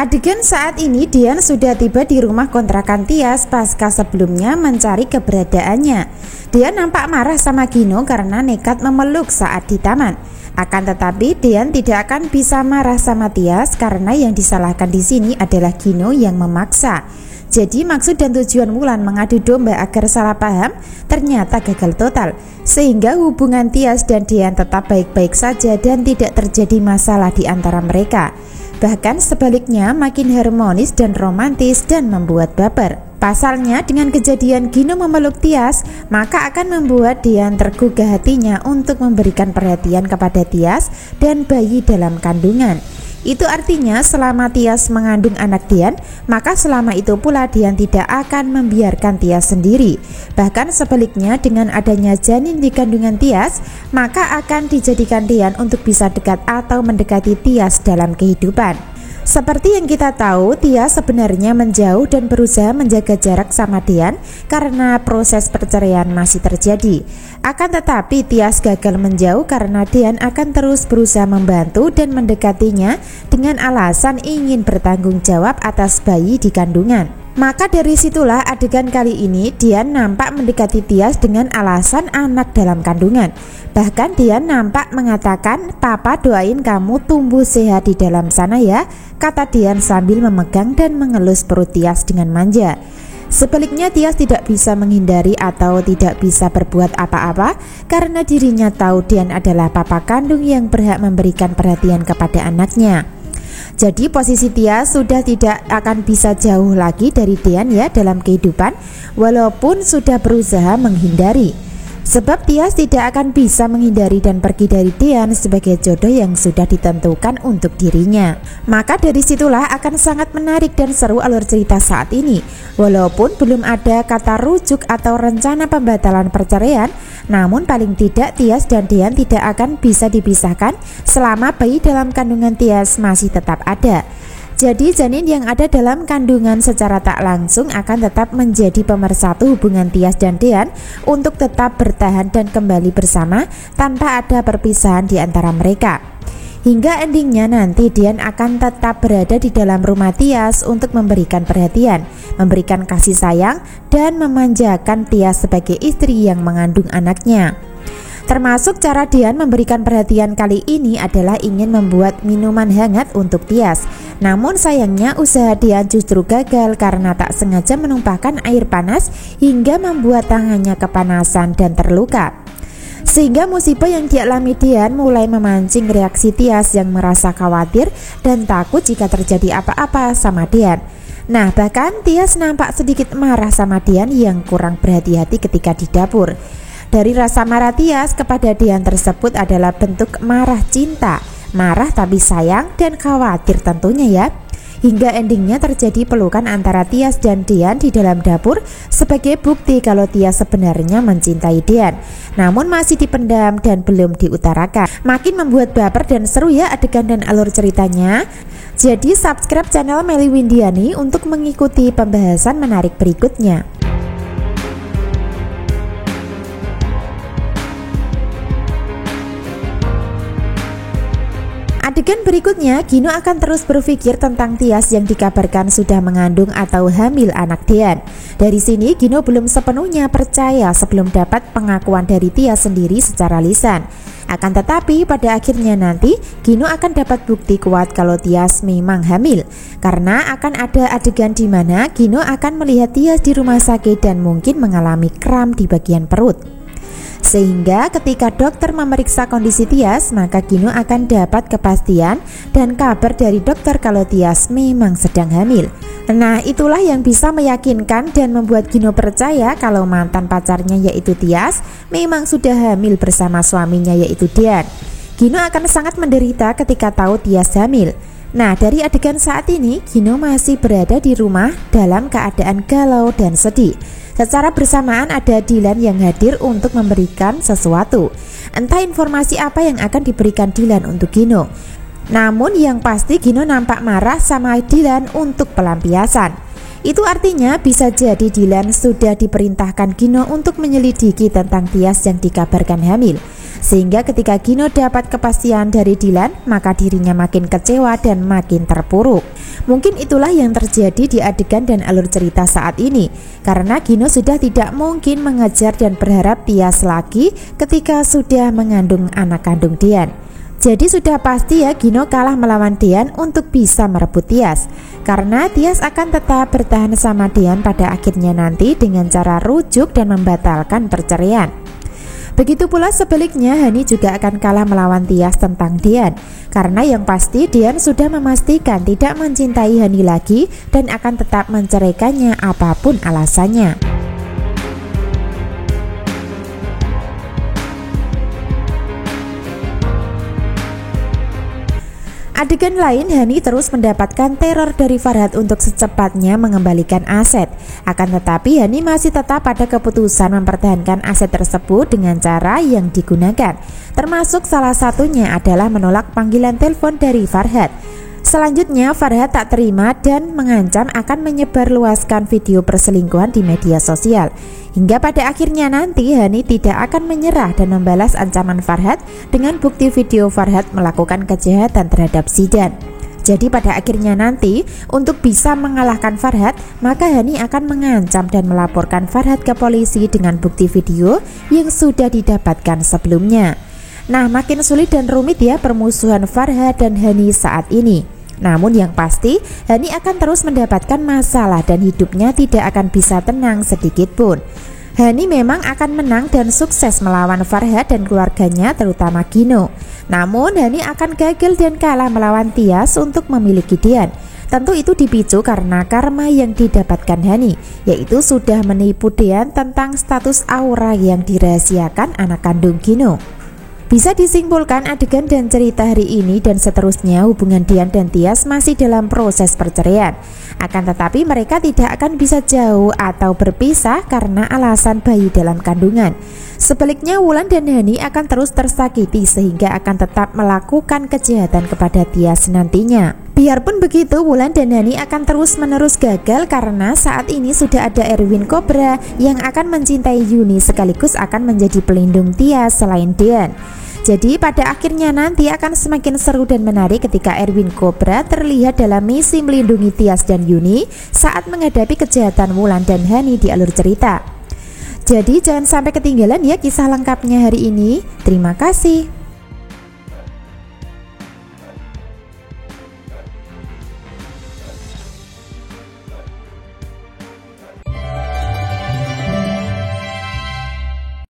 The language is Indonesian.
Adegan saat ini Dian sudah tiba di rumah kontrakan Tias pasca sebelumnya mencari keberadaannya. Dian nampak marah sama Gino karena nekat memeluk saat di taman. Akan tetapi Dian tidak akan bisa marah sama Tias karena yang disalahkan di sini adalah Gino yang memaksa. Jadi maksud dan tujuan Wulan mengadu domba agar salah paham ternyata gagal total, sehingga hubungan Tias dan Dian tetap baik-baik saja dan tidak terjadi masalah di antara mereka. Bahkan sebaliknya makin harmonis dan romantis dan membuat baper. Pasalnya dengan kejadian Gino memeluk Tias, maka akan membuat Dian tergugah hatinya untuk memberikan perhatian kepada Tias dan bayi dalam kandungan. Itu artinya selama Tias mengandung anak Dian, maka selama itu pula Dian tidak akan membiarkan Tias sendiri. Bahkan sebaliknya dengan adanya janin di kandungan Tias, maka akan dijadikan Dian untuk bisa dekat atau mendekati Tias dalam kehidupan. Seperti yang kita tahu, Tias sebenarnya menjauh dan berusaha menjaga jarak sama Dian karena proses perceraian masih terjadi. Akan tetapi Tias gagal menjauh karena Dian akan terus berusaha membantu dan mendekatinya dengan alasan ingin bertanggung jawab atas bayi di kandungan. Maka dari situlah adegan kali ini Dian nampak mendekati Tias dengan alasan anak dalam kandungan. Bahkan Dian nampak mengatakan, "Papa doain kamu tumbuh sehat di dalam sana ya," kata Dian sambil memegang dan mengelus perut Tias dengan manja. Sebaliknya Tias tidak bisa menghindari atau tidak bisa berbuat apa-apa karena dirinya tahu Dian adalah papa kandung yang berhak memberikan perhatian kepada anaknya. Jadi posisi Tias sudah tidak akan bisa jauh lagi dari Dian ya dalam kehidupan, walaupun sudah berusaha menghindari. Sebab Tias tidak akan bisa menghindari dan pergi dari Dian sebagai jodoh yang sudah ditentukan untuk dirinya. Maka dari situlah akan sangat menarik dan seru alur cerita saat ini. Walaupun belum ada kata rujuk atau rencana pembatalan perceraian, namun paling tidak Tias dan Dian tidak akan bisa dipisahkan selama bayi dalam kandungan Tias masih tetap ada. Jadi janin yang ada dalam kandungan secara tak langsung akan tetap menjadi pemersatu hubungan Tias dan Dian untuk tetap bertahan dan kembali bersama tanpa ada perpisahan di antara mereka. Hingga endingnya nanti Dian akan tetap berada di dalam rumah Tias untuk memberikan perhatian, memberikan kasih sayang, dan memanjakan Tias sebagai istri yang mengandung anaknya. Termasuk cara Dian memberikan perhatian kali ini adalah ingin membuat minuman hangat untuk Tias. Namun sayangnya usaha Dian justru gagal karena tak sengaja menumpahkan air panas hingga membuat tangannya kepanasan dan terluka. Sehingga musibah yang dialami Dian mulai memancing reaksi Tias yang merasa khawatir dan takut jika terjadi apa-apa sama Dian. Nah, bahkan Tias nampak sedikit marah sama Dian yang kurang berhati-hati ketika di dapur. Dari rasa marah Tias kepada Dian tersebut adalah bentuk marah cinta, marah tapi sayang dan khawatir tentunya ya. Hingga endingnya terjadi pelukan antara Tias dan Dian di dalam dapur sebagai bukti kalau Tias sebenarnya mencintai Dian. Namun masih dipendam dan belum diutarakan. Makin membuat baper dan seru ya adegan dan alur ceritanya. Jadi subscribe channel Melly Windiani untuk mengikuti pembahasan menarik berikutnya. Adegan berikutnya, Gino akan terus berpikir tentang Tias yang dikabarkan sudah mengandung atau hamil anak Dian. Dari sini, Gino belum sepenuhnya percaya sebelum dapat pengakuan dari Tias sendiri secara lisan. Akan tetapi pada akhirnya nanti, Gino akan dapat bukti kuat kalau Tias memang hamil. Karena akan ada adegan di mana Gino akan melihat Tias di rumah sakit dan mungkin mengalami kram di bagian perut. Sehingga ketika dokter memeriksa kondisi Tias, maka Gino akan dapat kepastian dan kabar dari dokter kalau Tias memang sedang hamil. Nah, itulah yang bisa meyakinkan dan membuat Gino percaya kalau mantan pacarnya yaitu Tias memang sudah hamil bersama suaminya yaitu Dian. Gino akan sangat menderita ketika tahu Tias hamil. Nah, dari adegan saat ini, Gino masih berada di rumah dalam keadaan galau dan sedih. Secara bersamaan ada Dilan yang hadir untuk memberikan sesuatu. Entah informasi apa yang akan diberikan Dilan untuk Gino. Namun yang pasti Gino nampak marah sama Dilan untuk pelampiasan. Itu artinya bisa jadi Dilan sudah diperintahkan Gino untuk menyelidiki tentang Tias yang dikabarkan hamil. Sehingga ketika Gino dapat kepastian dari Dilan, maka dirinya makin kecewa dan makin terpuruk. Mungkin itulah yang terjadi di adegan dan alur cerita saat ini, karena Gino sudah tidak mungkin mengejar dan berharap Tias lagi ketika sudah mengandung anak kandung Dian. Jadi sudah pasti ya Gino kalah melawan Dian untuk bisa merebut Tias, karena Tias akan tetap bertahan sama Dian pada akhirnya nanti dengan cara rujuk dan membatalkan perceraian. Begitu pula sebaliknya, Hani juga akan kalah melawan Tias tentang Dian, karena yang pasti Dian sudah memastikan tidak mencintai Hani lagi dan akan tetap menceraikannya apapun alasannya. Adegan lain, Hani terus mendapatkan teror dari Farhad untuk secepatnya mengembalikan aset. Akan tetapi Hani masih tetap pada keputusan mempertahankan aset tersebut dengan cara yang digunakan. Termasuk salah satunya adalah menolak panggilan telepon dari Farhad. Selanjutnya Farhad tak terima dan mengancam akan menyebarluaskan video perselingkuhan di media sosial. Hingga pada akhirnya nanti Hani tidak akan menyerah dan membalas ancaman Farhad dengan bukti video Farhad melakukan kejahatan terhadap Zidan. Jadi pada akhirnya nanti untuk bisa mengalahkan Farhad, maka Hani akan mengancam dan melaporkan Farhad ke polisi dengan bukti video yang sudah didapatkan sebelumnya. Nah, makin sulit dan rumit ya permusuhan Farhad dan Hani saat ini. Namun yang pasti, Hani akan terus mendapatkan masalah dan hidupnya tidak akan bisa tenang sedikit pun. Hani memang akan menang dan sukses melawan Farhad dan keluarganya, terutama Gino. Namun Hani akan gagal dan kalah melawan Tias untuk memiliki Dian. Tentu itu dipicu karena karma yang didapatkan Hani, yaitu sudah menipu Dian tentang status aura yang dirahasiakan anak kandung Gino. Bisa disimpulkan adegan dan cerita hari ini dan seterusnya hubungan Dian dan Tias masih dalam proses perceraian. Akan tetapi mereka tidak akan bisa jauh atau berpisah karena alasan bayi dalam kandungan. Sebaliknya Wulan dan Hani akan terus tersakiti sehingga akan tetap melakukan kejahatan kepada Tias nantinya. Biarpun begitu, Wulan dan Hani akan terus-menerus gagal karena saat ini sudah ada Erwin Cobra yang akan mencintai Yuni sekaligus akan menjadi pelindung Tias selain Dian. Jadi pada akhirnya nanti akan semakin seru dan menarik ketika Erwin Cobra terlihat dalam misi melindungi Tias dan Yuni saat menghadapi kejahatan Wulan dan Hani di alur cerita. Jadi jangan sampai ketinggalan ya kisah lengkapnya hari ini. Terima kasih.